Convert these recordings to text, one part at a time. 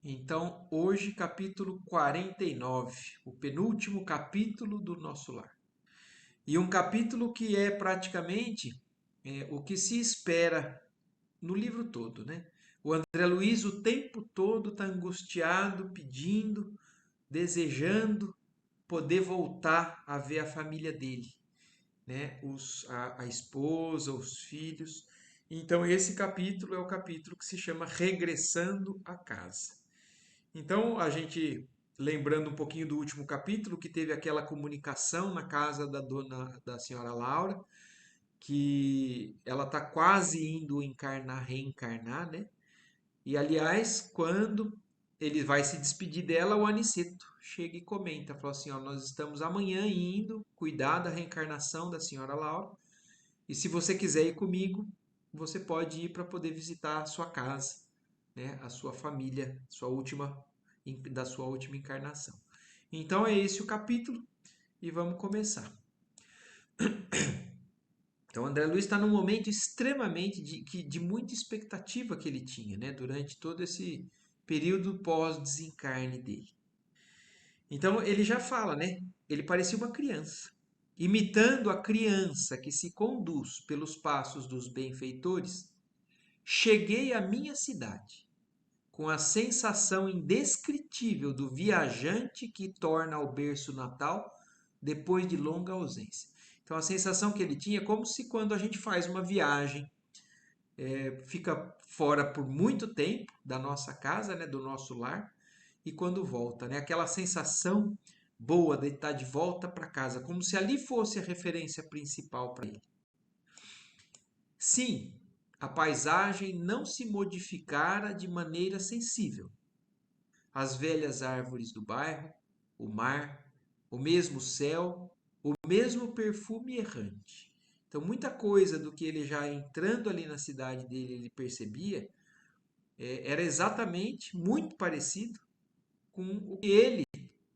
Então, hoje, capítulo 49, o penúltimo capítulo do nosso lar. E um capítulo que é praticamente o que se espera no livro todo, né? O André Luiz o tempo todo está angustiado, pedindo, desejando poder voltar a ver a família dele, né? A esposa, os filhos. Então, esse capítulo é o capítulo que se chama Regressando a Casa. Então, a gente, lembrando um pouquinho do último capítulo, que teve aquela comunicação na casa da senhora Laura, que ela está quase indo reencarnar, né? E, aliás, quando ele vai se despedir dela, o Aniceto chega e comenta, fala assim, ó, nós estamos amanhã indo cuidar da reencarnação da senhora Laura, e se você quiser ir comigo, você pode ir para poder visitar a sua casa, né, a sua família, da sua última encarnação. Então é esse o capítulo e vamos começar. Então André Luiz está num momento extremamente de muita expectativa que ele tinha, né, durante todo esse período pós-desencarne dele. Então ele já fala, né? Ele parecia uma criança, imitando a criança que se conduz pelos passos dos benfeitores. Cheguei à minha cidade com a sensação indescritível do viajante que torna ao berço natal depois de longa ausência. Então a sensação que ele tinha é como se quando a gente faz uma viagem, fica fora por muito tempo da nossa casa, né, do nosso lar, e quando volta, né, aquela sensação boa de estar de volta para casa, como se ali fosse a referência principal para ele. Sim, a paisagem não se modificara de maneira sensível. As velhas árvores do bairro, o mar, o mesmo céu, o mesmo perfume errante. Então, muita coisa do que ele já entrando ali na cidade dele, ele percebia, era exatamente muito parecido com o que ele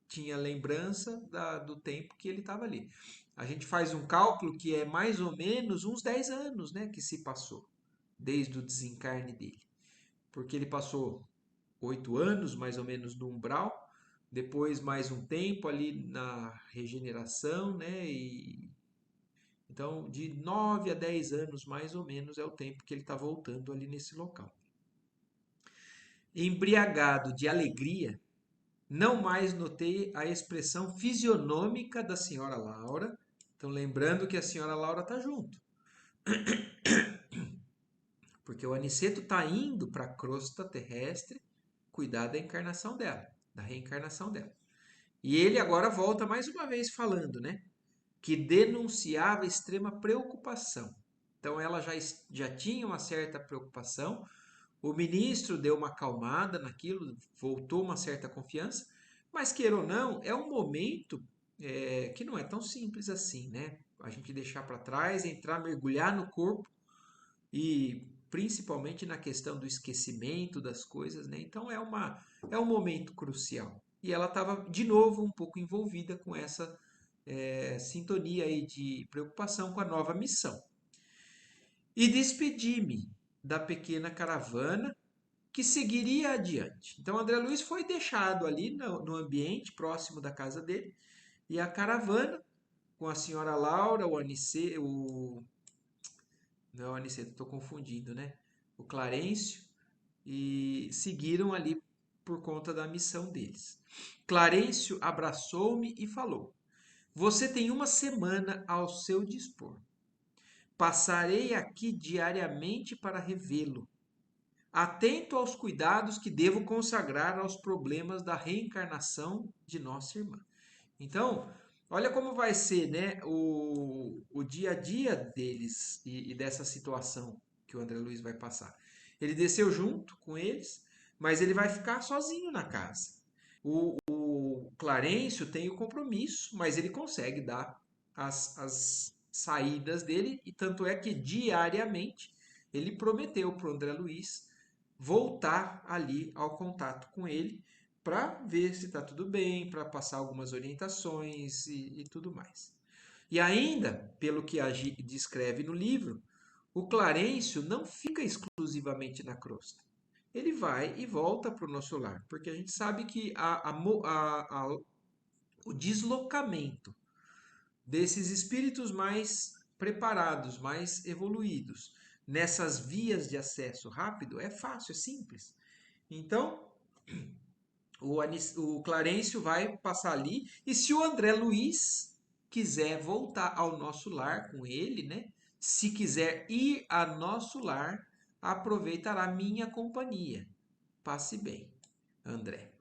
tinha lembrança do tempo que ele estava ali. A gente faz um cálculo que é mais ou menos uns 10 anos, né, que se passou desde o desencarne dele. Porque ele passou 8 anos, mais ou menos, no umbral, depois mais um tempo ali na regeneração, né? Então, de 9 a 10 anos, mais ou menos, é o tempo que ele está voltando ali nesse local. Embriagado de alegria, não mais notei a expressão fisionômica da senhora Laura. Então, lembrando que a senhora Laura está junto, porque o Aniceto está indo para a crosta terrestre cuidar da encarnação dela, da reencarnação dela. E ele agora volta mais uma vez falando, né? Que denunciava extrema preocupação. Então ela já tinha uma certa preocupação. O ministro deu uma acalmada naquilo, voltou uma certa confiança, mas queira ou não, é um momento que não é tão simples assim, né? A gente deixar para trás, entrar, mergulhar no corpo e principalmente na questão do esquecimento das coisas, né? Então é um momento crucial. E ela estava de novo um pouco envolvida com essa sintonia aí de preocupação com a nova missão. E despedi-me da pequena caravana que seguiria adiante. Então André Luiz foi deixado ali no ambiente próximo da casa dele e a caravana com a senhora Laura, o Aniceto, não é o Aniceto, estou confundindo, né? O Clarencio, e seguiram ali por conta da missão deles. Clarencio abraçou-me e falou: Você tem uma semana ao seu dispor. Passarei aqui diariamente para revê-lo, atento aos cuidados que devo consagrar aos problemas da reencarnação de nossa irmã. Então, olha como vai ser, né, o dia a dia deles e dessa situação que o André Luiz vai passar. Ele desceu junto com eles, mas ele vai ficar sozinho na casa. O Clarencio tem o compromisso, mas ele consegue dar as saídas dele, e tanto é que diariamente ele prometeu para o André Luiz voltar ali ao contato com ele para ver se está tudo bem, para passar algumas orientações e tudo mais. E ainda, pelo que a descreve no livro, o Clarencio não fica exclusivamente na crosta. ele vai e volta para o nosso lar, porque a gente sabe que o deslocamento desses espíritos mais preparados, mais evoluídos, nessas vias de acesso rápido, é fácil, é simples. Então, o Clarencio vai passar ali, e se o André Luiz quiser voltar ao nosso lar com ele, né? Se quiser ir a nosso lar, aproveitará minha companhia. Passe bem, André.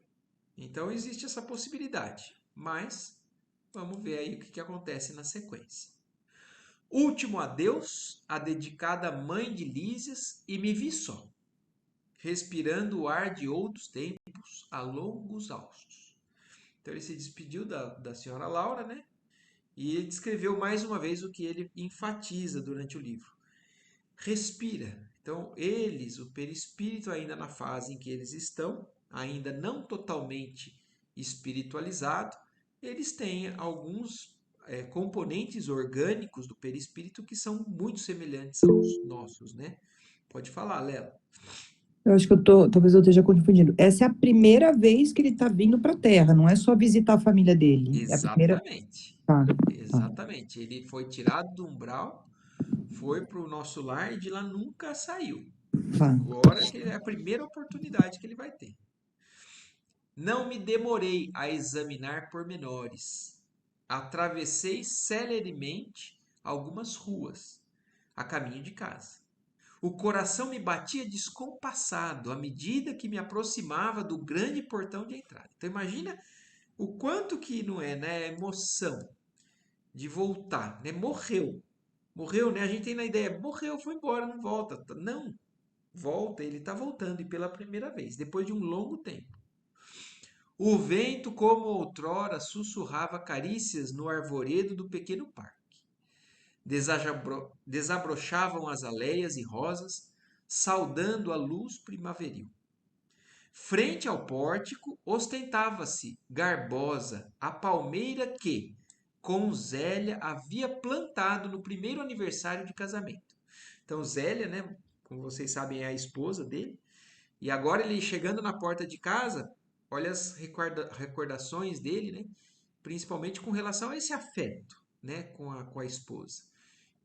Então existe essa possibilidade, mas vamos ver aí o que acontece na sequência. Último adeus, a dedicada mãe de Lísias, e me vi só, respirando o ar de outros tempos a longos haustos. Então ele se despediu da senhora Laura, né? E ele descreveu mais uma vez o que ele enfatiza durante o livro. Respira. Então, eles, o perispírito, ainda na fase em que eles estão, ainda não totalmente espiritualizado, eles têm alguns componentes orgânicos do perispírito que são muito semelhantes aos nossos, né? Pode falar, Lela. Eu acho que talvez eu esteja confundindo. Essa é a primeira vez que ele está vindo para a Terra, não é só visitar a família dele. É a primeira. Exatamente. Tá, tá, Exatamente. Ele foi tirado do umbral, foi para o nosso lar e de lá nunca saiu. tá. Agora que é a primeira oportunidade que ele vai ter. Não me demorei a examinar pormenores. Atravessei celeremente algumas ruas, a caminho de casa. O coração me batia descompassado à medida que me aproximava do grande portão de entrada. Então imagina o quanto que não é, né, a emoção de voltar, né? Morreu. Morreu, né? A gente tem na ideia, morreu, foi embora, não volta. Não, volta, ele está voltando e pela primeira vez, depois de um longo tempo. O vento, como outrora, sussurrava carícias no arvoredo do pequeno parque. Desabrochavam as aleias e rosas, saudando a luz primaveril. Frente ao pórtico, ostentava-se, garbosa, a palmeira que, com Zélia, havia plantado no primeiro aniversário de casamento. Então, Zélia, né, como vocês sabem, é a esposa dele. E agora ele chegando na porta de casa, olha as recordações dele, né? Principalmente com relação a esse afeto, né? Com a esposa.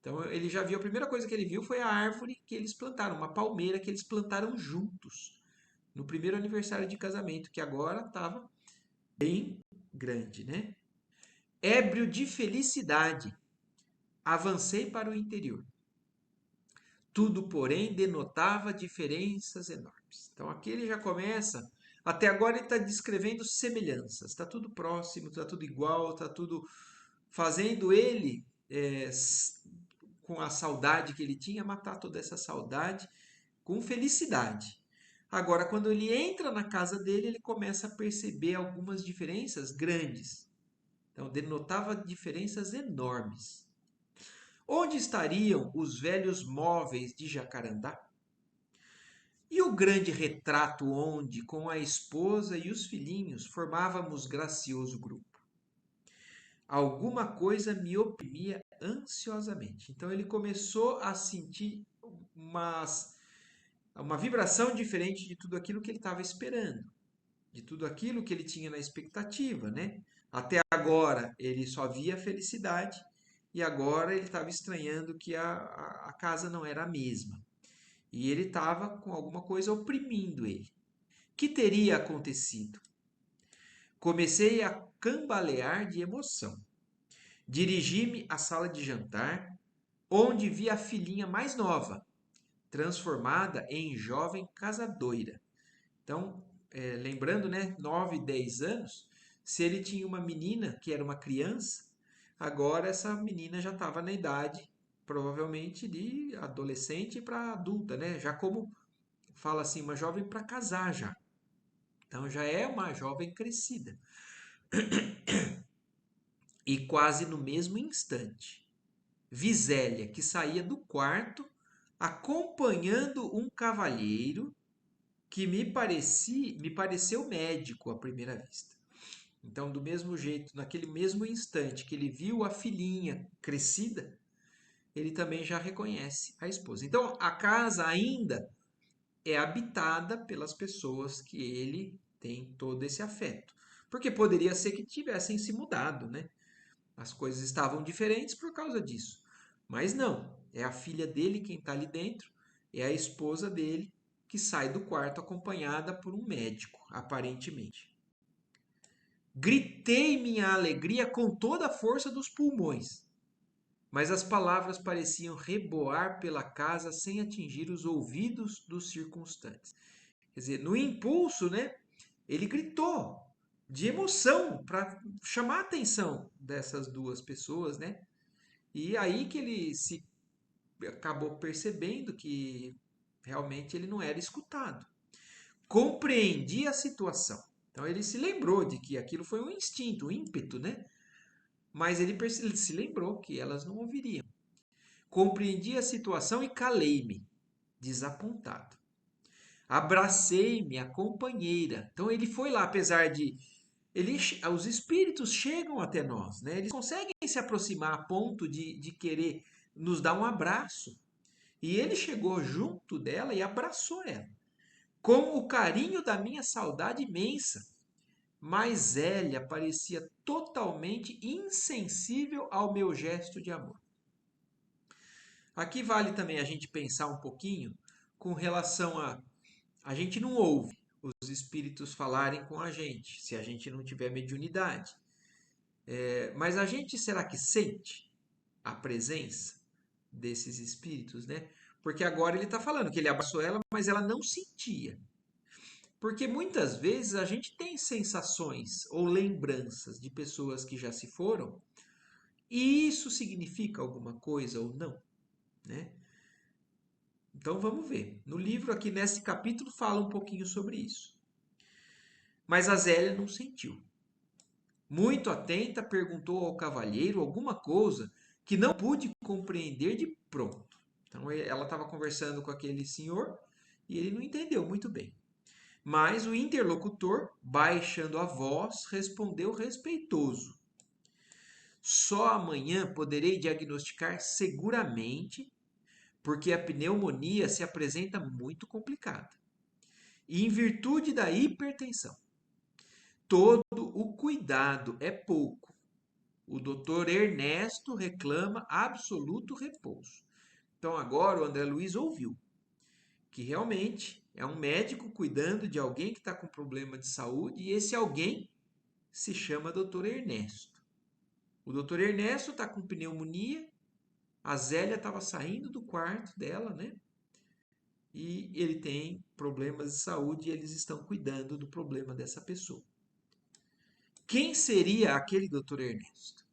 Então ele já viu, a primeira coisa que ele viu foi a árvore que eles plantaram, uma palmeira que eles plantaram juntos no primeiro aniversário de casamento, que agora estava bem grande, né? Ébrio de felicidade, avancei para o interior. Tudo, porém, denotava diferenças enormes. Então aqui ele já começa. Até agora ele está descrevendo semelhanças. Está tudo próximo, está tudo igual, está tudo fazendo ele, com a saudade que ele tinha, matar toda essa saudade com felicidade. Agora, quando ele entra na casa dele, ele começa a perceber algumas diferenças grandes. Então, denotava diferenças enormes. Onde estariam os velhos móveis de Jacarandá? E o grande retrato onde, com a esposa e os filhinhos, formávamos gracioso grupo? Alguma coisa me oprimia ansiosamente. Então ele começou a sentir uma vibração diferente de tudo aquilo que ele estava esperando, de tudo aquilo que ele tinha na expectativa, né? Até agora ele só via felicidade e agora ele estava estranhando que a casa não era a mesma. E ele estava com alguma coisa oprimindo ele. O que teria acontecido? Comecei a cambalear de emoção. Dirigi-me à sala de jantar, onde vi a filhinha mais nova, transformada em jovem casadoira. Então, lembrando, né, 9, 10 anos, se ele tinha uma menina que era uma criança, agora essa menina já estava na idade, provavelmente de adolescente para adulta, né? Já como fala assim, uma jovem para casar já. Então já é uma jovem crescida. E quase no mesmo instante, Visélia, que saía do quarto, acompanhando um cavalheiro que me pareceu médico à primeira vista. Então, do mesmo jeito, naquele mesmo instante que ele viu a filhinha crescida, ele também já reconhece a esposa. Então, a casa ainda é habitada pelas pessoas que ele tem todo esse afeto. Porque poderia ser que tivessem se mudado, né? As coisas estavam diferentes por causa disso. Mas não, é a filha dele quem está ali dentro, é a esposa dele que sai do quarto acompanhada por um médico, aparentemente. Gritei minha alegria com toda a força dos pulmões, mas as palavras pareciam reboar pela casa sem atingir os ouvidos dos circunstantes. Quer dizer, no impulso, né, ele gritou de emoção para chamar a atenção dessas duas pessoas, né? E aí que ele se acabou percebendo que realmente ele não era escutado. Compreendi a situação. Então ele se lembrou de que aquilo foi um instinto, um ímpeto, né? Mas ele se lembrou que elas não ouviriam. Compreendi a situação e calei-me, desapontado. Abracei minha companheira. Então ele foi lá, apesar de os espíritos chegam até nós, né? Eles conseguem se aproximar a ponto de querer nos dar um abraço. E ele chegou junto dela e abraçou ela, com o carinho da minha saudade imensa. Mas Zélia parecia totalmente insensível ao meu gesto de amor. Aqui vale também a gente pensar um pouquinho com relação a gente não ouve os espíritos falarem com a gente, se a gente não tiver mediunidade. Mas a gente será que sente a presença desses espíritos, né? Porque agora ele está falando que ele abraçou ela, mas ela não sentia. Porque muitas vezes a gente tem sensações ou lembranças de pessoas que já se foram, e isso significa alguma coisa ou não, né? Então vamos ver. No livro aqui nesse capítulo fala um pouquinho sobre isso. Mas a Zélia não sentiu. Muito atenta, perguntou ao cavalheiro alguma coisa que não pude compreender de pronto. Então ela estava conversando com aquele senhor e ele não entendeu muito bem. Mas o interlocutor, baixando a voz, respondeu respeitoso: Só amanhã poderei diagnosticar seguramente, porque a pneumonia se apresenta muito complicada. E em virtude da hipertensão, todo o cuidado é pouco. O doutor Ernesto reclama absoluto repouso. Então agora o André Luiz ouviu que realmente é um médico cuidando de alguém que está com problema de saúde e esse alguém se chama doutor Ernesto. O doutor Ernesto está com pneumonia, a Zélia estava saindo do quarto dela, né? E ele tem problemas de saúde e eles estão cuidando do problema dessa pessoa. Quem seria aquele doutor Ernesto?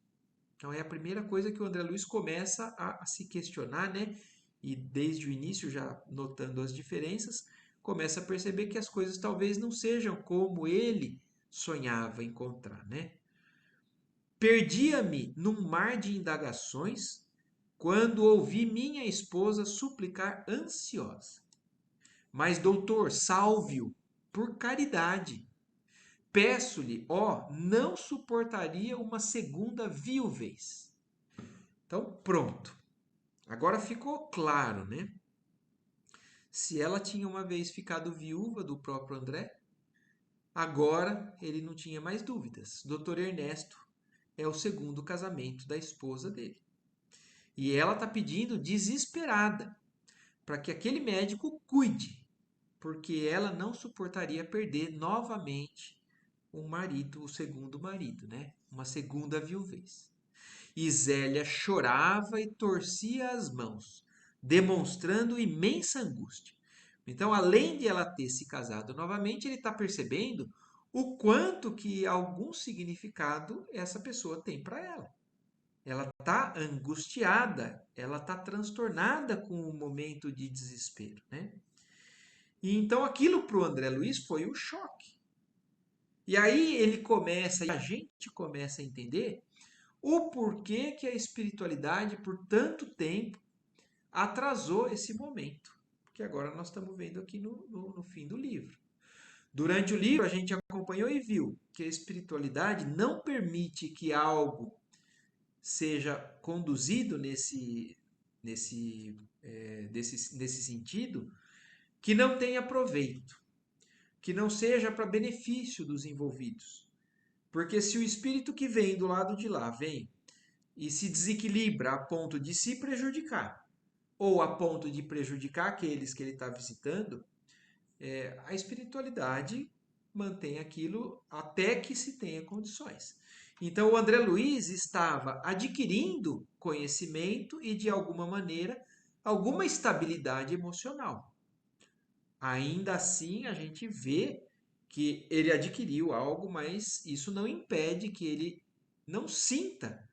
Então é a primeira coisa que o André Luiz começa a se questionar, né? E desde o início, já notando as diferenças, começa a perceber que as coisas talvez não sejam como ele sonhava encontrar, né? Perdia-me num mar de indagações quando ouvi minha esposa suplicar ansiosa. Mas, doutor, salve-o por caridade. Peço-lhe, ó, não suportaria uma segunda viuvez. Então, pronto. Agora ficou claro, né? Se ela tinha uma vez ficado viúva do próprio André, agora ele não tinha mais dúvidas. Doutor Ernesto é o segundo casamento da esposa dele. E ela está pedindo desesperada para que aquele médico cuide, porque ela não suportaria perder novamente um marido, o segundo marido, né? Uma segunda viuvez. E Zélia chorava e torcia as mãos, demonstrando imensa angústia. Então, além de ela ter se casado novamente, ele está percebendo o quanto que algum significado essa pessoa tem para ela. Ela está angustiada, ela está transtornada com o momento de desespero, né? E então aquilo para o André Luiz foi um choque. E aí ele começa, e a gente começa a entender o porquê que a espiritualidade, por tanto tempo, atrasou esse momento. Que agora nós estamos vendo aqui no fim do livro. Durante o livro, a gente acompanhou e viu que a espiritualidade não permite que algo seja conduzido nesse sentido que não tenha proveito, que não seja para benefício dos envolvidos. Porque se o espírito que vem do lado de lá vem e se desequilibra a ponto de se prejudicar, ou a ponto de prejudicar aqueles que ele está visitando, a espiritualidade mantém aquilo até que se tenha condições. Então, o André Luiz estava adquirindo conhecimento e, de alguma maneira, alguma estabilidade emocional. Ainda assim, a gente vê que ele adquiriu algo, mas isso não impede que ele não sinta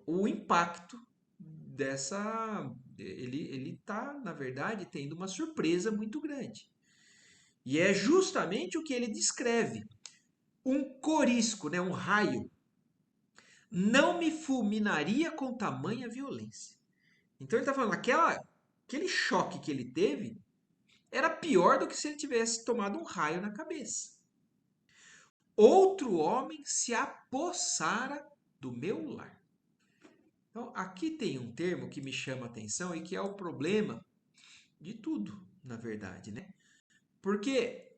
o impacto dessa. Ele está, na verdade, tendo uma surpresa muito grande. E é justamente o que ele descreve. Um corisco, né, um raio, não me fulminaria com tamanha violência. Então ele está falando, aquele choque que ele teve era pior do que se ele tivesse tomado um raio na cabeça. Outro homem se apossara do meu lar. Então, aqui tem um termo que me chama a atenção e que é o problema de tudo, na verdade, né? Porque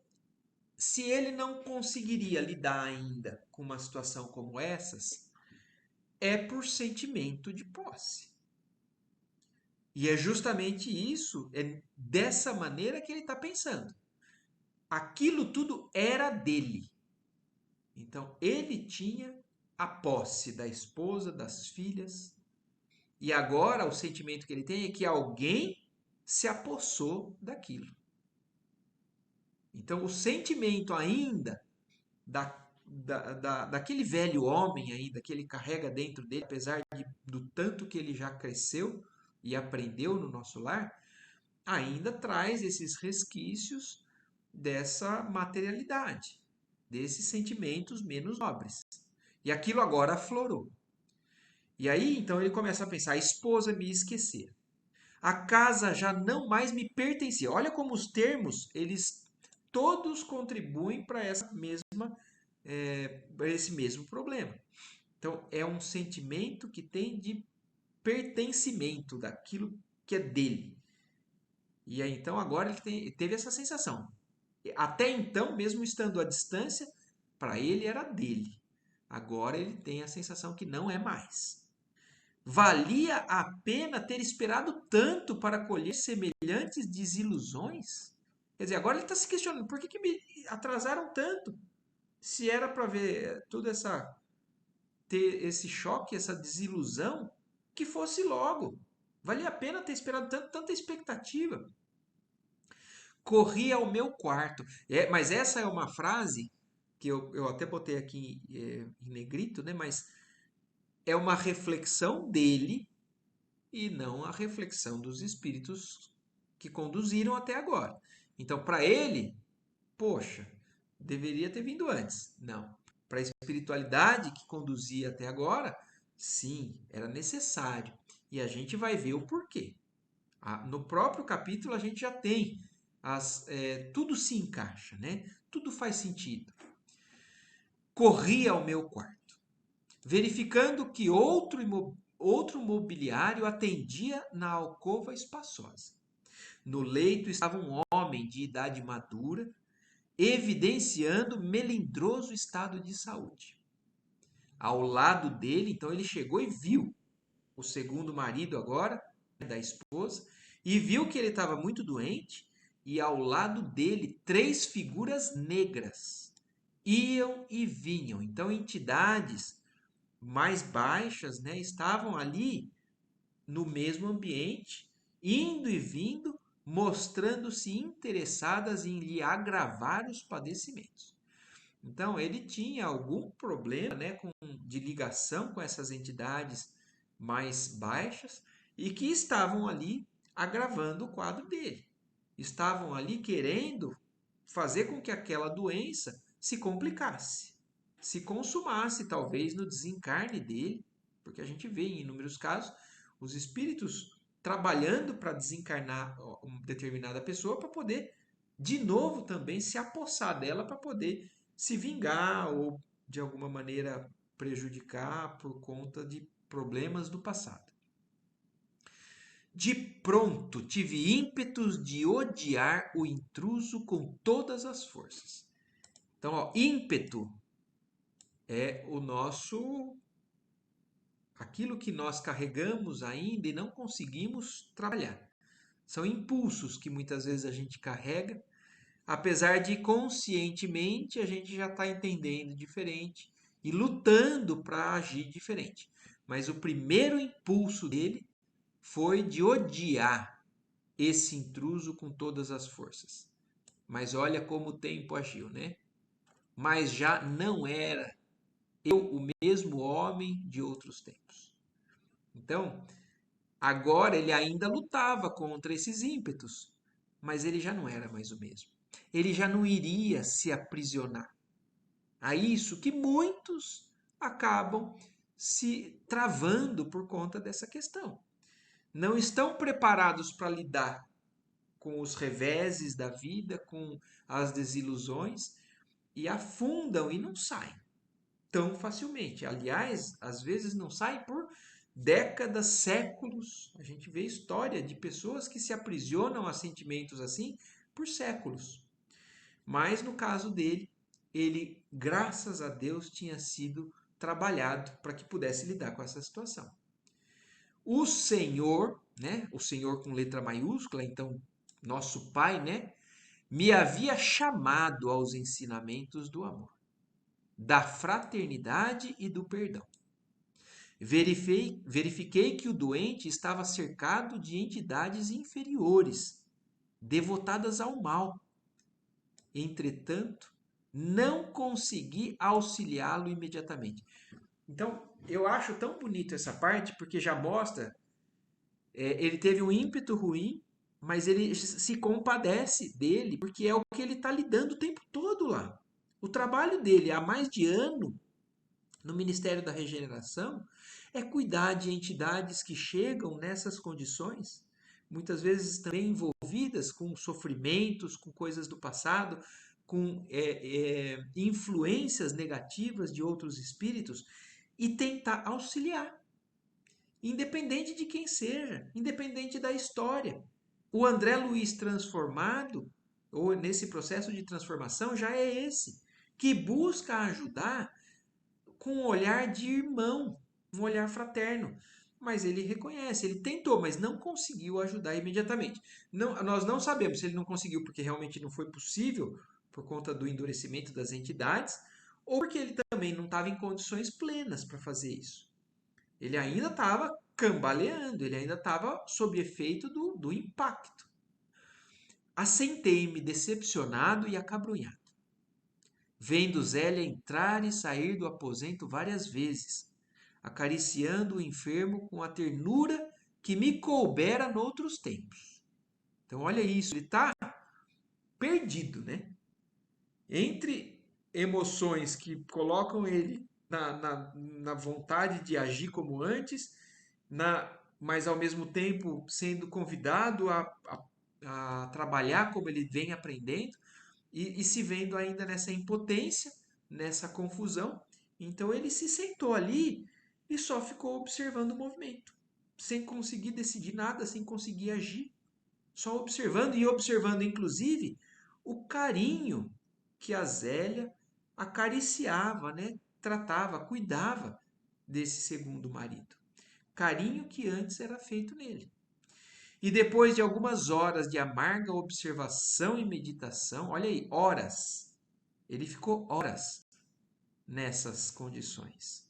se ele não conseguiria lidar ainda com uma situação como essas, é por sentimento de posse. E é justamente isso, é dessa maneira que ele está pensando. Aquilo tudo era dele. Então, ele tinha a posse da esposa, das filhas, e agora o sentimento que ele tem é que alguém se apossou daquilo. Então, o sentimento ainda daquele velho homem ainda que ele carrega dentro dele, apesar do tanto que ele já cresceu e aprendeu no nosso lar, ainda traz esses resquícios dessa materialidade, desses sentimentos menos nobres. E aquilo agora aflorou. E aí, então, ele começa a pensar: a esposa me esquecer. A casa já não mais me pertencia. Olha como os termos, eles todos contribuem para esse mesmo problema. Então, é um sentimento que tem de pertencimento daquilo que é dele. E aí, então, agora teve essa sensação. Até então, mesmo estando à distância, para ele era dele. Agora ele tem a sensação que não é mais. Valia a pena ter esperado tanto para colher semelhantes desilusões? Quer dizer, agora ele está se questionando, por que me atrasaram tanto? Se era para ver ter esse choque, essa desilusão, que fosse logo. Valia a pena ter esperado tanta expectativa. Corri ao meu quarto. Mas essa é uma frase que eu até botei aqui em negrito, né? Mas é uma reflexão dele e não a reflexão dos espíritos que conduziram até agora. Então, para ele, poxa, deveria ter vindo antes. Não. Para a espiritualidade que conduzia até agora, sim, era necessário. E a gente vai ver o porquê. No próprio capítulo a gente já tem tudo se encaixa, né? Tudo faz sentido. Corri ao meu quarto, verificando que outro mobiliário atendia na alcova espaçosa. No leito estava um homem de idade madura, evidenciando melindroso estado de saúde. Ao lado dele, então ele chegou e viu o segundo marido agora, da esposa, e viu que ele estava muito doente, e ao lado dele 3 figuras negras iam e vinham. Então, entidades mais baixas, né, estavam ali no mesmo ambiente, indo e vindo, mostrando-se interessadas em lhe agravar os padecimentos. Então, ele tinha algum problema, né, de ligação com essas entidades mais baixas e que estavam ali agravando o quadro dele. Estavam ali querendo fazer com que aquela doença se complicasse, se consumasse talvez no desencarne dele, porque a gente vê em inúmeros casos os espíritos trabalhando para desencarnar uma determinada pessoa para poder de novo também se apossar dela para poder se vingar ou de alguma maneira prejudicar por conta de problemas do passado. De pronto tive ímpetos de odiar o intruso com todas as forças. Então, ó, ímpeto é aquilo que nós carregamos ainda e não conseguimos trabalhar. São impulsos que muitas vezes a gente carrega, apesar de conscientemente a gente já está entendendo diferente e lutando para agir diferente. Mas o primeiro impulso dele foi de odiar esse intruso com todas as forças. Mas olha como o tempo agiu, né? Mas já não era eu o mesmo homem de outros tempos. Então, agora ele ainda lutava contra esses ímpetos, mas ele já não era mais o mesmo. Ele já não iria se aprisionar a isso que muitos acabam se travando por conta dessa questão. Não estão preparados para lidar com os reveses da vida, com as desilusões, e afundam e não saem tão facilmente. Aliás, às vezes não saem por décadas, séculos. A gente vê história de pessoas que se aprisionam a sentimentos assim por séculos. Mas no caso dele, ele, graças a Deus, tinha sido trabalhado para que pudesse lidar com essa situação. O Senhor, né? O Senhor com letra maiúscula, então nosso Pai, né? Me havia chamado aos ensinamentos do amor, da fraternidade e do perdão. Verifiquei que o doente estava cercado de entidades inferiores, devotadas ao mal. Entretanto, não consegui auxiliá-lo imediatamente. Então, eu acho tão bonito essa parte, porque já mostra, ele teve um ímpeto ruim, mas ele se compadece dele, porque é o que ele está lidando o tempo todo lá. O trabalho dele há mais de ano no Ministério da Regeneração é cuidar de entidades que chegam nessas condições, muitas vezes também envolvidas com sofrimentos, com coisas do passado, com influências negativas de outros espíritos, e tentar auxiliar, independente de quem seja, independente da história. O André Luiz transformado, ou nesse processo de transformação, já é esse, que busca ajudar com um olhar de irmão, um olhar fraterno. Mas ele reconhece, ele tentou, mas não conseguiu ajudar imediatamente. Não, nós não sabemos se ele não conseguiu porque realmente não foi possível por conta do endurecimento das entidades, ou porque ele também não estava em condições plenas para fazer isso. Ele ainda estava cambaleando, ele ainda estava sob efeito do impacto. Assentei-me decepcionado e acabrunhado, vendo Zélia entrar e sair do aposento várias vezes, acariciando o enfermo com a ternura que me coubera noutros tempos. Então, olha isso, ele está perdido, né? Entre emoções que colocam ele na vontade de agir como antes, mas ao mesmo tempo sendo convidado a trabalhar como ele vem aprendendo, e se vendo ainda nessa impotência, nessa confusão. Então ele se sentou ali e só ficou observando o movimento, sem conseguir decidir nada, sem conseguir agir, só observando e observando, inclusive, o carinho que a Zélia acariciava, né? Tratava, cuidava desse segundo marido. Carinho que antes era feito nele. E depois de algumas horas de amarga observação e meditação, olha aí, horas. Ele ficou horas nessas condições.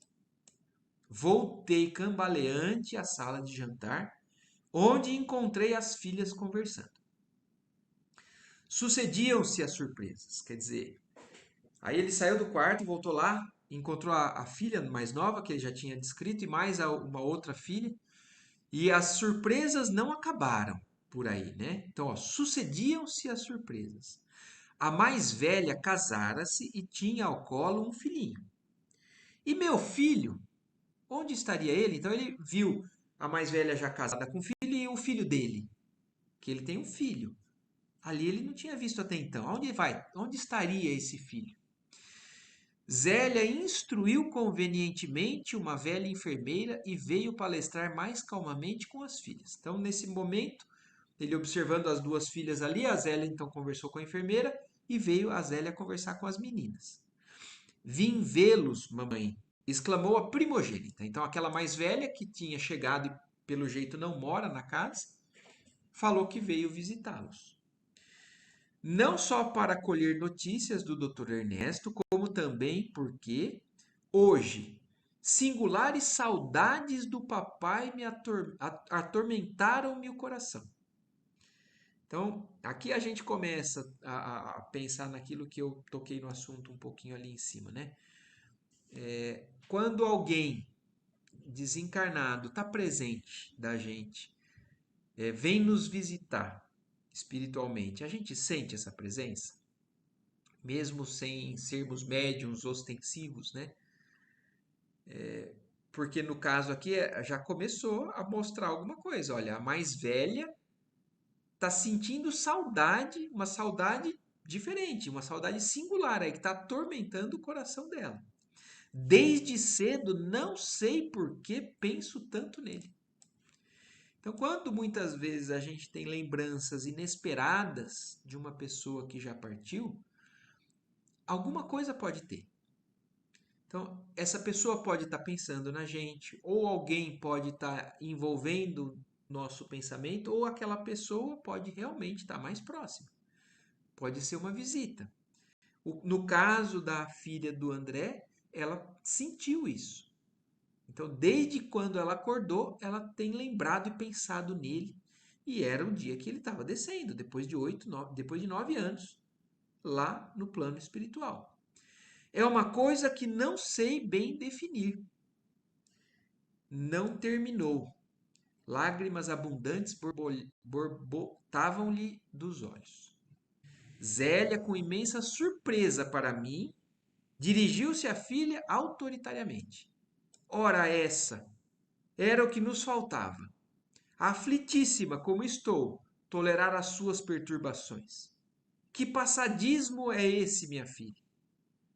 Voltei cambaleante à sala de jantar, onde encontrei as filhas conversando. Sucediam-se as surpresas, quer dizer, aí ele saiu do quarto, voltou lá, encontrou a filha mais nova, que ele já tinha descrito, e mais uma outra filha, e as surpresas não acabaram por aí, né? Então, ó, sucediam-se as surpresas. A mais velha casara-se e tinha ao colo um filhinho. E meu filho, onde estaria ele? Então ele viu a mais velha já casada com o filho e o filho dele, que ele tem um filho. Ali ele não tinha visto até então. Onde vai? Onde estaria esse filho? Zélia instruiu convenientemente uma velha enfermeira e veio palestrar mais calmamente com as filhas. Então, nesse momento, ele observando as duas filhas ali, a Zélia então conversou com a enfermeira e veio a Zélia conversar com as meninas. Vim vê-los, mamãe, exclamou a primogênita. Então, aquela mais velha que tinha chegado e pelo jeito não mora na casa, falou que veio visitá-los. Não só para colher notícias do Dr. Ernesto, como também porque hoje singulares saudades do papai me atormentaram-me o coração. Então, aqui a gente começa a pensar naquilo que eu toquei no assunto um pouquinho ali em cima, né? Quando alguém desencarnado está presente da gente, vem nos visitar espiritualmente, a gente sente essa presença? Mesmo sem sermos médiums ostensivos, né? Porque no caso aqui já começou a mostrar alguma coisa. Olha, a mais velha está sentindo saudade, uma saudade diferente, uma saudade singular aí que está atormentando o coração dela. Desde cedo, não sei por que penso tanto nele. Então, quando muitas vezes a gente tem lembranças inesperadas de uma pessoa que já partiu, alguma coisa pode ter. Então, essa pessoa pode estar pensando na gente, ou alguém pode estar envolvendo nosso pensamento, ou aquela pessoa pode realmente estar mais próxima. Pode ser uma visita. No caso da filha do André, ela sentiu isso. Então, desde quando ela acordou, ela tem lembrado e pensado nele. E era o dia que ele estava descendo, depois de 9 anos, lá no plano espiritual. É uma coisa que não sei bem definir. Não terminou. Lágrimas abundantes borbotavam-lhe dos olhos. Zélia, com imensa surpresa para mim, dirigiu-se à filha autoritariamente. Ora, essa era o que nos faltava. Aflitíssima como estou, tolerar as suas perturbações. Que passadismo é esse, minha filha?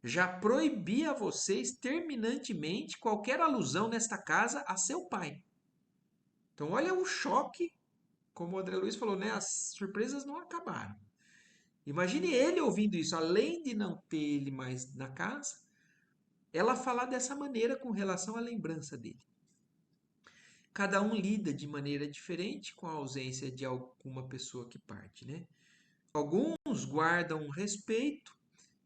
Já proibi a vocês terminantemente qualquer alusão nesta casa a seu pai. Então, olha o choque, como o André Luiz falou, né? As surpresas não acabaram. Imagine ele ouvindo isso, além de não ter ele mais na casa, ela falar dessa maneira com relação à lembrança dele. Cada um lida de maneira diferente com a ausência de alguma pessoa que parte, né? Alguns guardam respeito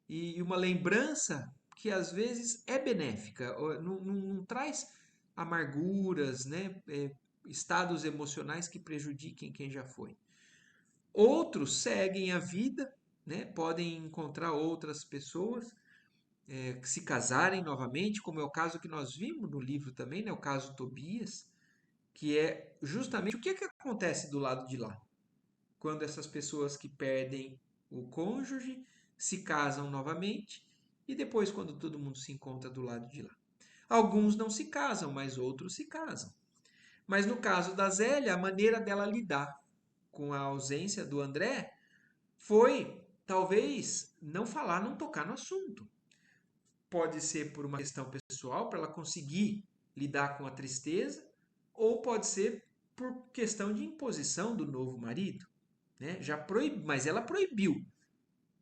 e uma lembrança que às vezes é benéfica, não traz amarguras, né? Estados emocionais que prejudiquem quem já foi. Outros seguem a vida, né? Podem encontrar outras pessoas, se casarem novamente, como é o caso que nós vimos no livro também, né? O caso Tobias, que é justamente o que acontece do lado de lá, quando essas pessoas que perdem o cônjuge se casam novamente e depois quando todo mundo se encontra do lado de lá. Alguns não se casam, mas outros se casam. Mas no caso da Zélia, a maneira dela lidar com a ausência do André foi talvez não falar, não tocar no assunto. Pode ser por uma questão pessoal, para ela conseguir lidar com a tristeza, ou pode ser por questão de imposição do novo marido, né? Mas ela proibiu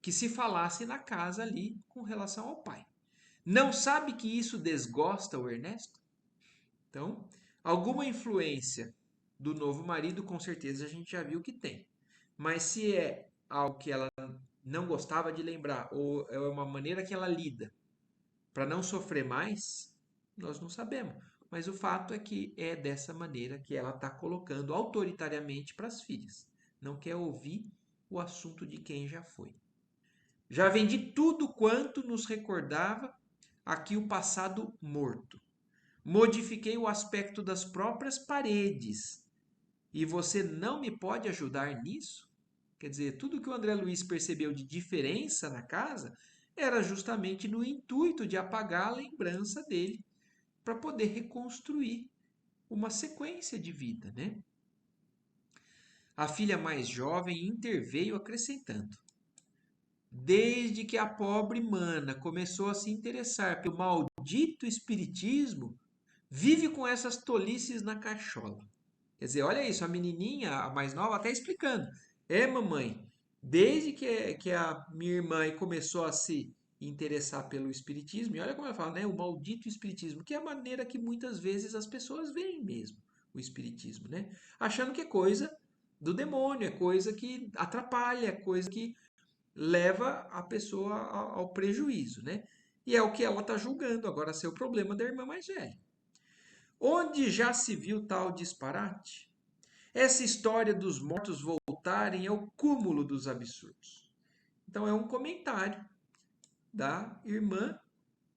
que se falasse na casa ali com relação ao pai. Não sabe que isso desgosta o Ernesto? Então, alguma influência do novo marido, com certeza a gente já viu que tem. Mas se é algo que ela não gostava de lembrar, ou é uma maneira que ela lida para não sofrer mais, nós não sabemos. Mas o fato é que é dessa maneira que ela está colocando autoritariamente para as filhas. Não quer ouvir o assunto de quem já foi. Já vendi tudo quanto nos recordava aqui o passado morto. Modifiquei o aspecto das próprias paredes. E você não me pode ajudar nisso? Quer dizer, tudo que o André Luiz percebeu de diferença na casa era justamente no intuito de apagar a lembrança dele para poder reconstruir uma sequência de vida, né? A filha mais jovem interveio acrescentando: desde que a pobre mana começou a se interessar pelo maldito espiritismo, vive com essas tolices na cachola. Quer dizer, olha isso, a menininha, a mais nova, até explicando. Mamãe, desde que a minha irmã aí começou a se interessar pelo espiritismo, e olha como ela fala, né? O maldito espiritismo, que é a maneira que muitas vezes as pessoas veem mesmo o espiritismo, né? Achando que é coisa do demônio, é coisa que atrapalha, é coisa que leva a pessoa ao prejuízo, né? E é o que ela está julgando agora ser o problema da irmã mais velha. Onde já se viu tal disparate? Essa história dos mortos voltarem é o cúmulo dos absurdos. Então é um comentário da irmã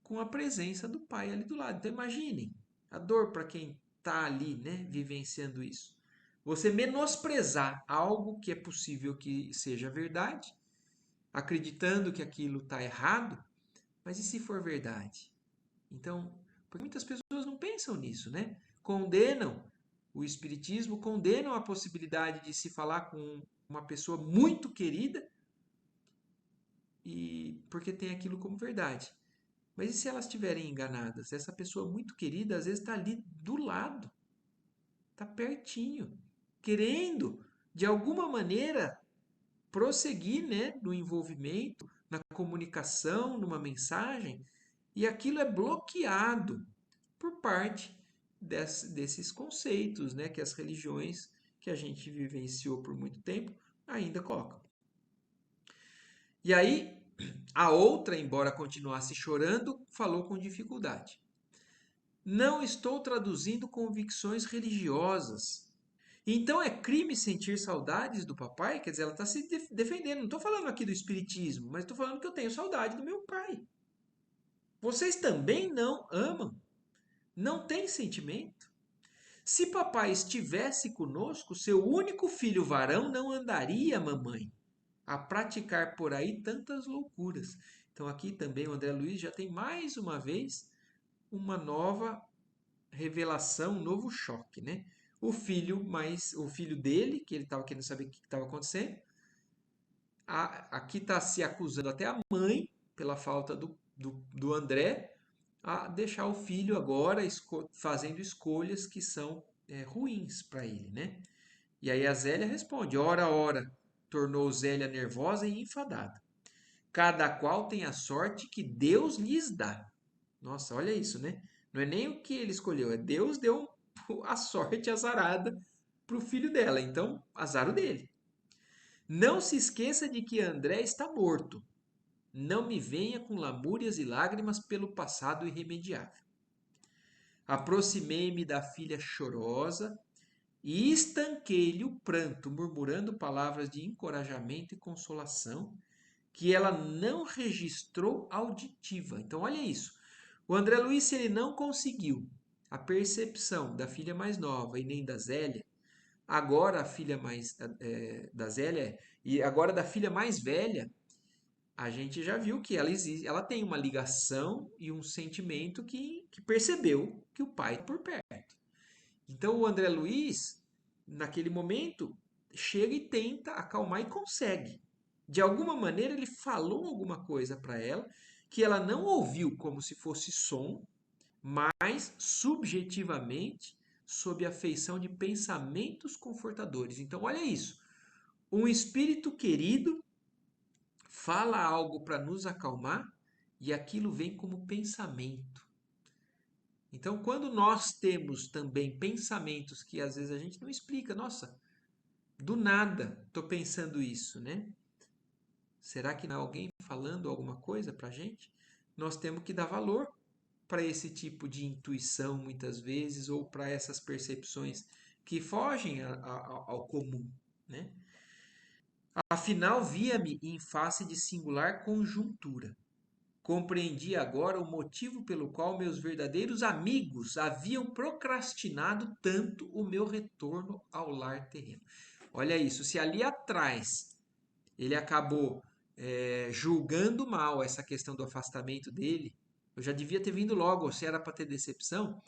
com a presença do pai ali do lado. Então imaginem a dor para quem está ali, né, vivenciando isso. Você menosprezar algo que é possível que seja verdade, acreditando que aquilo está errado, mas e se for verdade? Então, porque muitas pessoas não pensam nisso, né? Condenam o espiritismo, condenam a possibilidade de se falar com uma pessoa muito querida e porque tem aquilo como verdade. Mas e se elas estiverem enganadas? Essa pessoa muito querida às vezes está ali do lado, está pertinho, querendo de alguma maneira prosseguir, né, no envolvimento, na comunicação, numa mensagem, e aquilo é bloqueado por parte desses conceitos, né, que as religiões que a gente vivenciou por muito tempo ainda colocam. E aí, a outra, embora continuasse chorando, falou com dificuldade. Não estou traduzindo convicções religiosas. Então é crime sentir saudades do papai? Quer dizer, ela está se defendendo. Não estou falando aqui do espiritismo, mas estou falando que eu tenho saudade do meu pai. Vocês também não amam? Não têm sentimento? Se papai estivesse conosco, seu único filho varão não andaria, mamãe, a praticar por aí tantas loucuras. Então aqui também o André Luiz já tem mais uma vez uma nova revelação, um novo choque, né? O filho dele, que ele estava querendo saber o que estava acontecendo, aqui está se acusando até a mãe pela falta do André a deixar o filho agora fazendo escolhas que são ruins para ele, né? E aí a Zélia responde: ora, ora, tornou Zélia nervosa e enfadada. Cada qual tem a sorte que Deus lhes dá. Nossa, olha isso, né? Não é nem o que ele escolheu, é Deus deu a sorte azarada para o filho dela. Então, azar o dele. Não se esqueça de que André está morto. Não me venha com lamúrias e lágrimas pelo passado irremediável. Aproximei-me da filha chorosa e estanquei-lhe o pranto, murmurando palavras de encorajamento e consolação que ela não registrou auditiva. Então, olha isso. O André Luiz, se ele não conseguiu a percepção da filha mais nova e nem da Zélia, agora a filha mais da Zélia e agora da filha mais velha, a gente já viu que ela existe, ela tem uma ligação e um sentimento que percebeu que o pai está por perto. Então o André Luiz, naquele momento, chega e tenta acalmar e consegue. De alguma maneira ele falou alguma coisa para ela que ela não ouviu como se fosse som, mas subjetivamente sob a feição de pensamentos confortadores. Então olha isso. Um espírito querido fala algo para nos acalmar e aquilo vem como pensamento. Então, quando nós temos também pensamentos que às vezes a gente não explica, nossa, do nada estou pensando isso, né? Será que não é alguém falando alguma coisa para a gente? Nós temos que dar valor para esse tipo de intuição, muitas vezes, ou para essas percepções que fogem ao comum, né? Afinal, via-me em face de singular conjuntura. Compreendi agora o motivo pelo qual meus verdadeiros amigos haviam procrastinado tanto o meu retorno ao lar terreno. Olha isso, se ali atrás ele acabou julgando mal essa questão do afastamento dele, eu já devia ter vindo logo, se era para ter decepção,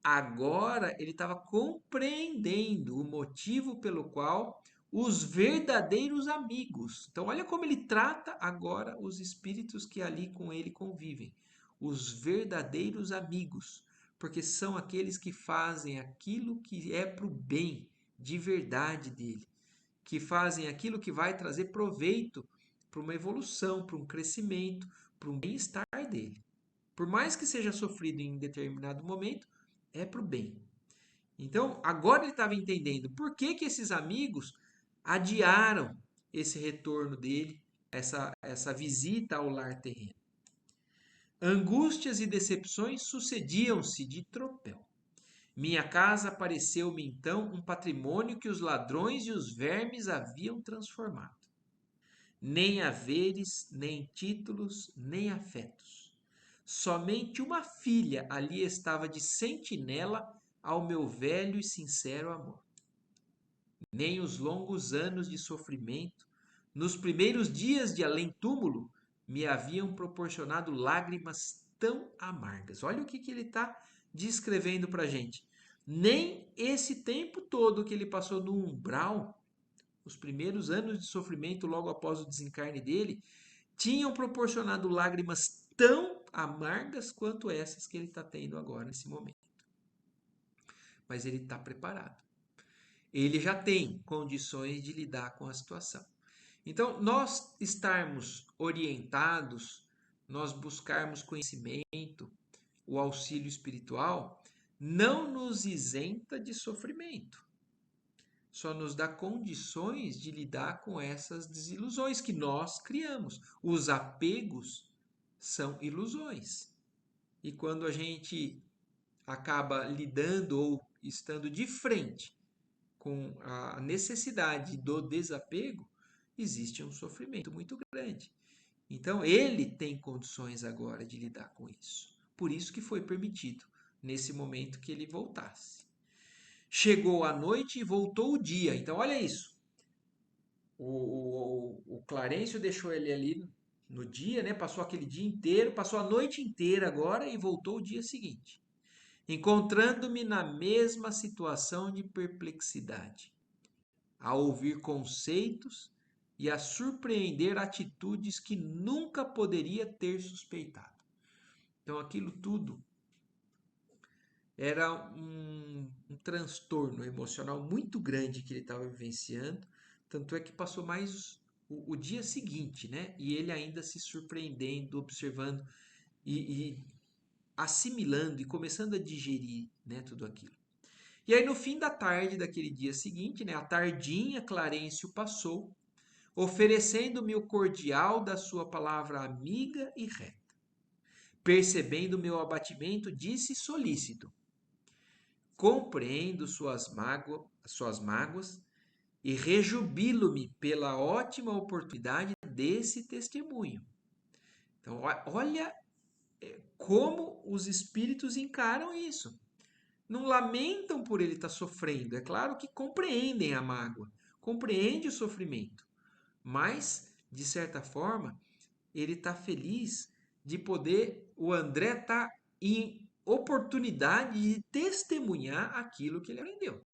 agora ele estava compreendendo o motivo pelo qual os verdadeiros amigos. Então, olha como ele trata agora os espíritos que ali com ele convivem. Os verdadeiros amigos, porque são aqueles que fazem aquilo que é para o bem de verdade dele, que fazem aquilo que vai trazer proveito para uma evolução, para um crescimento, para um bem-estar dele. Por mais que seja sofrido em determinado momento, é para o bem. Então, agora ele estava entendendo por que que esses amigos adiaram esse retorno dele, essa visita ao lar terreno. Angústias e decepções sucediam-se de tropel. Minha casa pareceu-me então um patrimônio que os ladrões e os vermes haviam transformado. Nem haveres, nem títulos, nem afetos. Somente uma filha ali estava de sentinela ao meu velho e sincero amor. Nem os longos anos de sofrimento, nos primeiros dias de além-túmulo, me haviam proporcionado lágrimas tão amargas. Olha o que ele está descrevendo para a gente. Nem esse tempo todo que ele passou no umbral, os primeiros anos de sofrimento logo após o desencarne dele, tinham proporcionado lágrimas tão amargas quanto essas que ele está tendo agora nesse momento. Mas ele está preparado. Ele já tem condições de lidar com a situação. Então, nós estarmos orientados, nós buscarmos conhecimento, o auxílio espiritual, não nos isenta de sofrimento. Só nos dá condições de lidar com essas desilusões que nós criamos. Os apegos são ilusões. E quando a gente acaba lidando ou estando de frente com a necessidade do desapego, existe um sofrimento muito grande. Então, ele tem condições agora de lidar com isso. Por isso que foi permitido, nesse momento, que ele voltasse. Chegou a noite e voltou o dia. Então, olha isso. O Clarencio deixou ele ali no dia, né? Passou aquele dia inteiro, passou a noite inteira agora e voltou o dia seguinte, encontrando-me na mesma situação de perplexidade, a ouvir conceitos e a surpreender atitudes que nunca poderia ter suspeitado. Então, aquilo tudo era um transtorno emocional muito grande que ele estava vivenciando. Tanto é que passou mais o dia seguinte, né? E ele ainda se surpreendendo, observando e assimilando e começando a digerir, né, tudo aquilo. E aí, no fim da tarde daquele dia seguinte, né, a tardinha, Clarencio passou, oferecendo-me o cordial da sua palavra amiga e reta. Percebendo meu abatimento, disse solícito: compreendo suas mágoas e rejubilo-me pela ótima oportunidade desse testemunho. Então, olha como os espíritos encaram isso. Não lamentam por ele estar sofrendo. É claro que compreendem a mágoa, compreendem o sofrimento. Mas, de certa forma, ele está feliz de poder, o André está em oportunidade de testemunhar aquilo que ele aprendeu.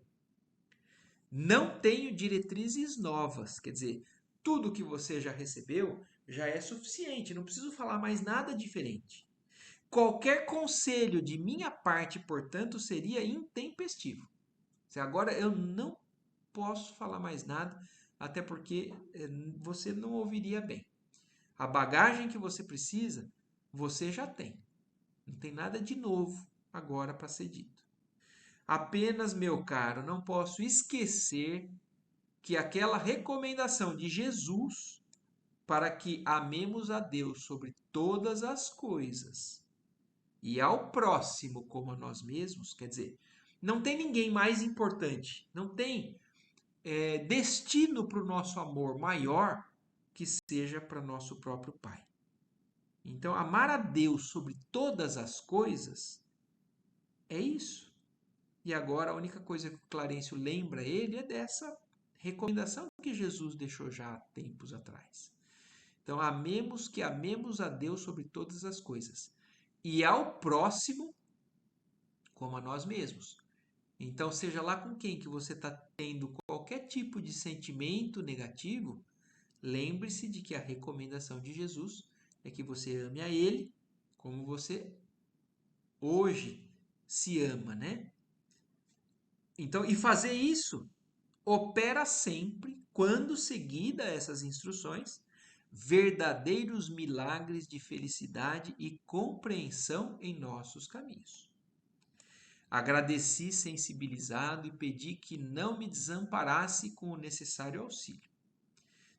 Não tenho diretrizes novas, quer dizer, tudo que você já recebeu já é suficiente, não preciso falar mais nada diferente. Qualquer conselho de minha parte, portanto, seria intempestivo. Agora eu não posso falar mais nada, até porque você não ouviria bem. A bagagem que você precisa, você já tem. Não tem nada de novo agora para ser dito. Apenas, meu caro, não posso esquecer que aquela recomendação de Jesus para que amemos a Deus sobre todas as coisas e ao próximo como a nós mesmos, quer dizer, não tem ninguém mais importante, não tem destino para o nosso amor maior que seja para nosso próprio Pai. Então, amar a Deus sobre todas as coisas é isso. E agora a única coisa que o Clarencio lembra ele é dessa recomendação que Jesus deixou já há tempos atrás. Então, amemos a Deus sobre todas as coisas e ao próximo como a nós mesmos. Então, seja lá com quem que você está tendo qualquer tipo de sentimento negativo, lembre-se de que a recomendação de Jesus é que você ame a Ele como você hoje se ama, né? Então, e fazer isso opera sempre, quando seguida essas instruções, verdadeiros milagres de felicidade e compreensão em nossos caminhos. Agradeci sensibilizado e pedi que não me desamparasse com o necessário auxílio.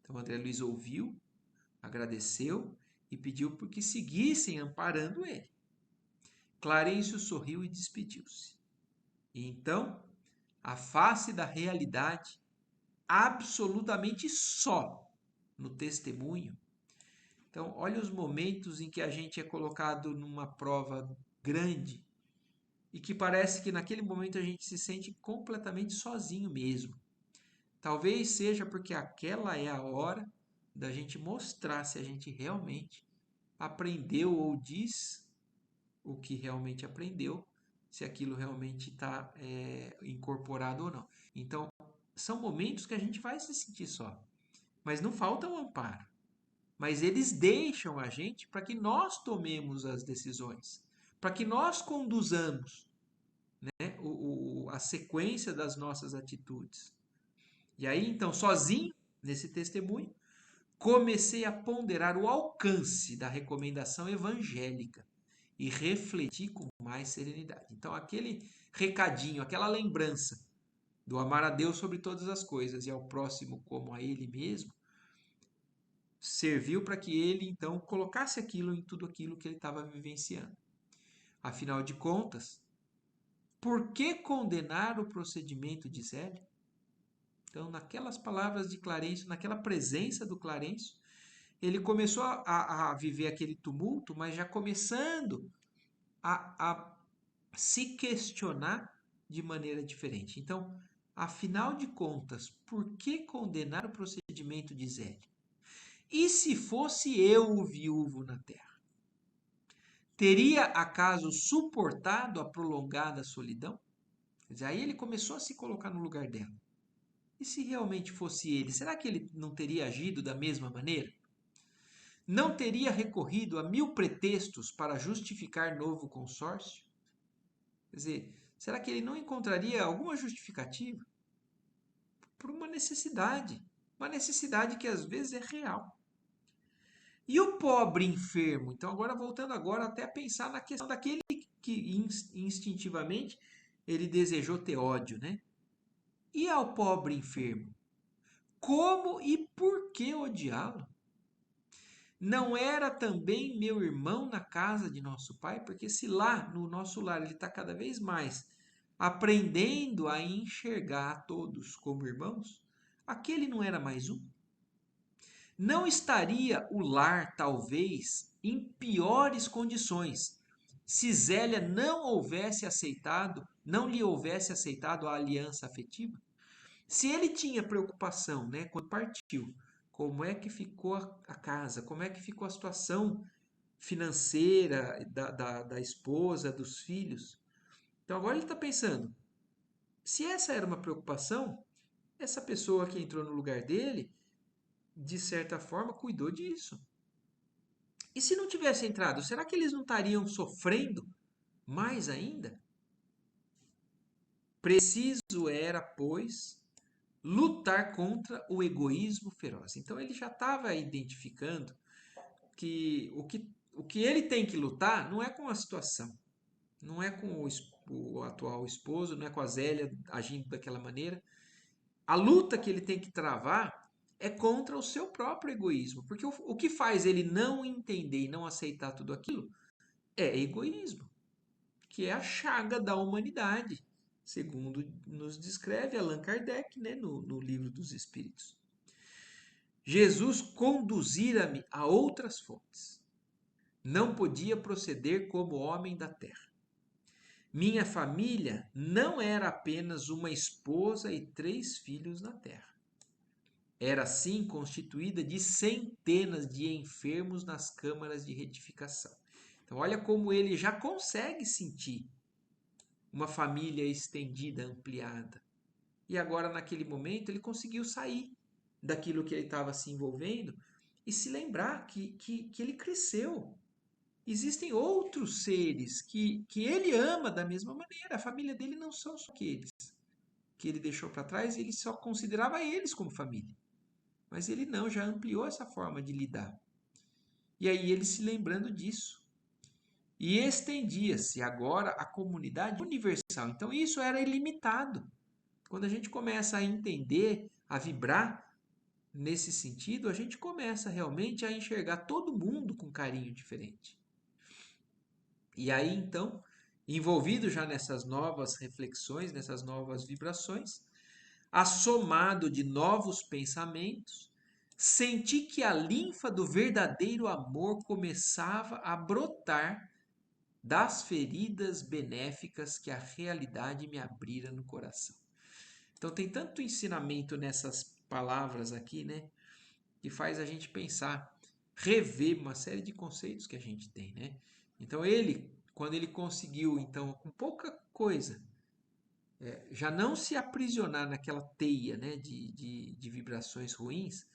Então André Luiz ouviu, agradeceu e pediu por que seguissem amparando ele. Clarencio sorriu e despediu-se. E então, a face da realidade, absolutamente só no testemunho. Então, olha os momentos em que a gente é colocado numa prova grande e que parece que naquele momento a gente se sente completamente sozinho mesmo. Talvez seja porque aquela é a hora da gente mostrar se a gente realmente aprendeu ou diz o que realmente aprendeu, se aquilo realmente está incorporado ou não. Então, são momentos que a gente vai se sentir só, mas não falta o amparo. Mas eles deixam a gente para que nós tomemos as decisões, para que nós conduzamos, né, a sequência das nossas atitudes. E aí, então, sozinho, nesse testemunho, comecei a ponderar o alcance da recomendação evangélica e refleti com mais serenidade. Então, aquele recadinho, aquela lembrança do amar a Deus sobre todas as coisas e ao próximo como a ele mesmo, serviu para que ele então colocasse aquilo em tudo aquilo que ele estava vivenciando. Afinal de contas, por que condenar o procedimento de Zélio? Então, naquelas palavras de Clarencio, naquela presença do Clarencio, ele começou a viver aquele tumulto, mas já começando a se questionar de maneira diferente. Então, afinal de contas, por que condenar o procedimento de Zélio? E se fosse eu o viúvo na terra? Teria acaso suportado a prolongada solidão? Quer dizer, aí ele começou a se colocar no lugar dela. E se realmente fosse ele, será que ele não teria agido da mesma maneira? Não teria recorrido a 1000 pretextos para justificar novo consórcio? Quer dizer, será que ele não encontraria alguma justificativa? Por uma necessidade que às vezes é real. E o pobre enfermo? Então, agora voltando agora até a pensar na questão daquele que instintivamente ele desejou ter ódio, né? E ao pobre enfermo? Como e por que odiá-lo? Não era também meu irmão na casa de nosso pai? Porque se lá, no nosso lar, ele está cada vez mais aprendendo a enxergar a todos como irmãos, aquele não era mais um? Não estaria o lar, talvez, em piores condições se Zélia não lhe houvesse aceitado a aliança afetiva? Se ele tinha preocupação, né, quando partiu, como é que ficou a casa, como é que ficou a situação financeira da esposa, dos filhos. Então agora ele está pensando, se essa era uma preocupação, essa pessoa que entrou no lugar dele, de certa forma, cuidou disso. E se não tivesse entrado, será que eles não estariam sofrendo mais ainda? Preciso era, pois, lutar contra o egoísmo feroz. Então ele já estava identificando que ele tem que lutar não é com a situação, não é com o atual esposo, não é com a Zélia agindo daquela maneira. A luta que ele tem que travar é contra o seu próprio egoísmo, porque o que faz ele não entender e não aceitar tudo aquilo é egoísmo, que é a chaga da humanidade, segundo nos descreve Allan Kardec, né, no Livro dos Espíritos. Jesus conduzira-me a outras fontes. Não podia proceder como homem da terra. Minha família não era apenas uma esposa e 3 filhos na terra. Era sim constituída de centenas de enfermos nas câmaras de retificação. Então, olha como ele já consegue sentir uma família estendida, ampliada. E agora, naquele momento, ele conseguiu sair daquilo que ele estava se envolvendo e se lembrar que ele cresceu. Existem outros seres que ele ama da mesma maneira. A família dele não são só aqueles que ele deixou para trás, ele só considerava eles como família. Mas ele não, já ampliou essa forma de lidar. E aí ele se lembrando disso. E estendia-se agora a comunidade universal. Então isso era ilimitado. Quando a gente começa a entender, a vibrar nesse sentido, a gente começa realmente a enxergar todo mundo com carinho diferente. E aí então, envolvido já nessas novas reflexões, nessas novas vibrações, assomado de novos pensamentos, senti que a linfa do verdadeiro amor começava a brotar das feridas benéficas que a realidade me abrira no coração. Então tem tanto ensinamento nessas palavras aqui, né, que faz a gente pensar, rever uma série de conceitos que a gente tem, né? Então ele, quando ele conseguiu, então, com pouca coisa, já não se aprisionar naquela teia, né, de vibrações ruins,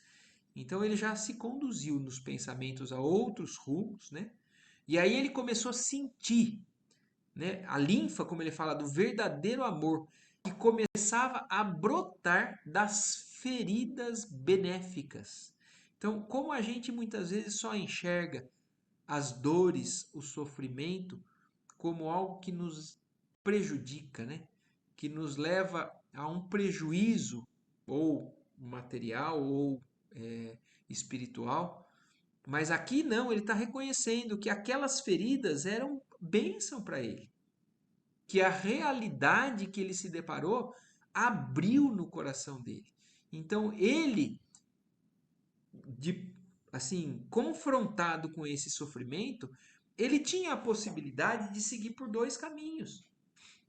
então ele já se conduziu nos pensamentos a outros rumos, né? E aí ele começou a sentir, né, a linfa, como ele fala, do verdadeiro amor, que começava a brotar das feridas benéficas. Então, como a gente muitas vezes só enxerga as dores, o sofrimento, como algo que nos prejudica, né? Que nos leva a um prejuízo, ou material, ou espiritual. Mas aqui não, ele está reconhecendo que aquelas feridas eram bênção para ele, que a realidade que ele se deparou abriu no coração dele. Então ele, de assim, confrontado com esse sofrimento, ele tinha a possibilidade de seguir por dois caminhos.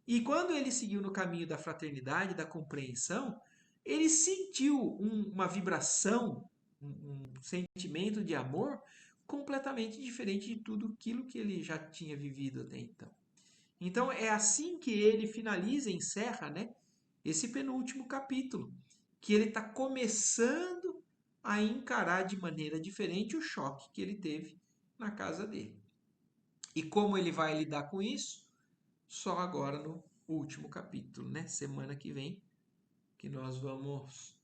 E quando ele seguiu no caminho da fraternidade, da compreensão, ele sentiu uma vibração, um sentimento de amor completamente diferente de tudo aquilo que ele já tinha vivido até então. Então é assim que ele finaliza e encerra, né, esse penúltimo capítulo, que ele está começando a encarar de maneira diferente o choque que ele teve na casa dele. E como ele vai lidar com isso? Só agora no último capítulo, né? Semana que vem, que nós vamos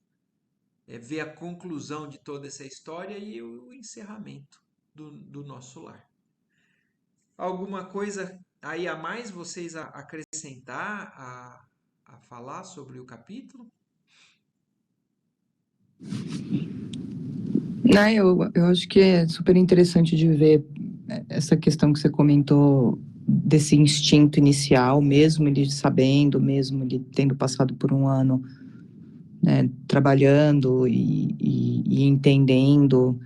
ver a conclusão de toda essa história e o encerramento do nosso lar. Alguma coisa aí a mais vocês acrescentar, a falar sobre o capítulo? Eu acho que é super interessante de ver essa questão que você comentou desse instinto inicial, mesmo ele sabendo, mesmo ele tendo passado por um ano, né, trabalhando e entendendo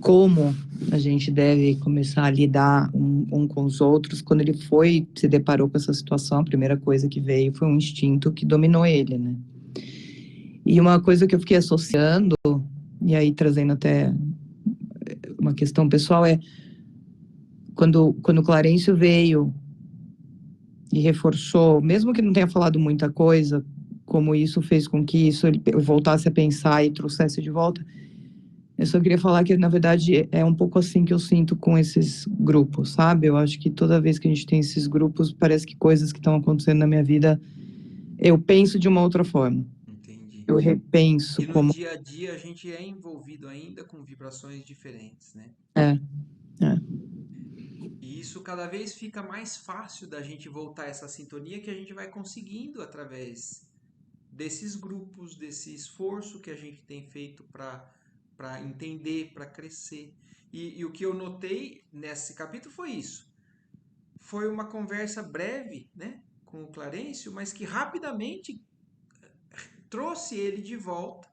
como a gente deve começar a lidar um com os outros. Quando ele se deparou com essa situação, a primeira coisa que veio foi um instinto que dominou ele, né? E uma coisa que eu fiquei associando, e aí trazendo até uma questão pessoal, é quando o Clarencio veio e reforçou, mesmo que não tenha falado muita coisa, como isso fez com que ele voltasse a pensar e trouxesse de volta. Eu só queria falar que, na verdade, é um pouco assim que eu sinto com esses grupos, sabe? Eu acho que toda vez que a gente tem esses grupos, parece que coisas que estão acontecendo na minha vida, eu penso de uma outra forma. Entendi. Eu repenso E no como... dia a dia a gente é envolvido ainda com vibrações diferentes, né? É, é. E isso cada vez fica mais fácil da gente voltar a essa sintonia que a gente vai conseguindo através desses grupos, desse esforço que a gente tem feito para entender, para crescer. E o que eu notei nesse capítulo foi isso. Foi uma conversa breve, né, com o Clarencio, mas que rapidamente trouxe ele de volta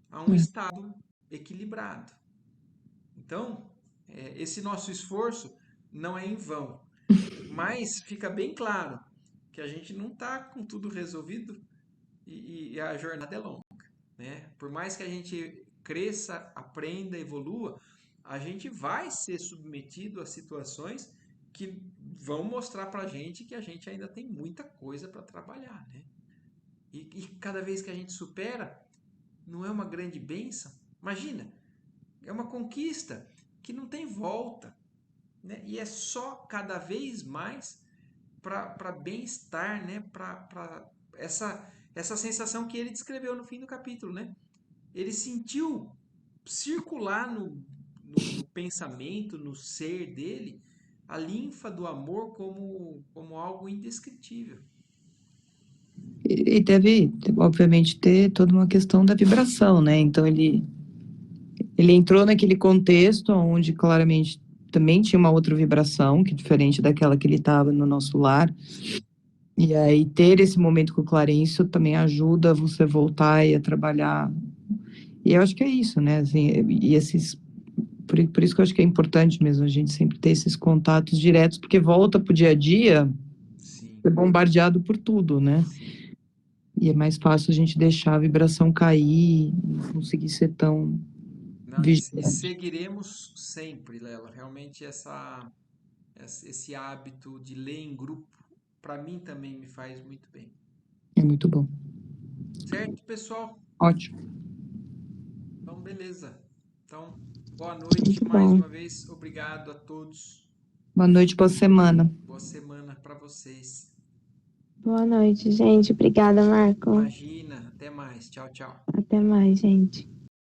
a um estado equilibrado. Então, esse nosso esforço não é em vão, mas fica bem claro que a gente não está com tudo resolvido e a jornada é longa, né? Por mais que a gente cresça, aprenda, evolua, a gente vai ser submetido a situações que vão mostrar pra gente que a gente ainda tem muita coisa para trabalhar, né? E cada vez que a gente supera, não é uma grande bênção? Imagina, é uma conquista que não tem volta, né? E é só cada vez mais para bem-estar, né? Para essa sensação que ele descreveu no fim do capítulo, né? Ele sentiu circular no pensamento, no ser dele, a linfa do amor como algo indescritível. E deve, obviamente, ter toda uma questão da vibração, né? Então ele entrou naquele contexto onde claramente também tinha uma outra vibração, que é diferente daquela que ele estava no nosso lar. Sim, E aí ter esse momento com o Clarencio também ajuda você voltar e a trabalhar. E eu acho que é isso, né? Assim, e esses por isso que eu acho que é importante mesmo a gente sempre ter esses contatos diretos, porque volta pro dia a dia, sim, é bombardeado por tudo, né? sim. E é mais fácil a gente deixar a vibração cair e não conseguir ser tão Não, e vigilante. seguiremos sempre, Lela. Realmente esse hábito de ler em grupo, para mim também me faz muito bem. É muito bom. Certo, pessoal? Ótimo. Então, beleza. Então, boa Muito noite mais bom. uma vez. Obrigado a todos. Boa noite, boa semana. Boa semana para vocês. Boa noite, gente. Obrigada, Marco. Imagina, até mais. Tchau, tchau. Até mais, gente.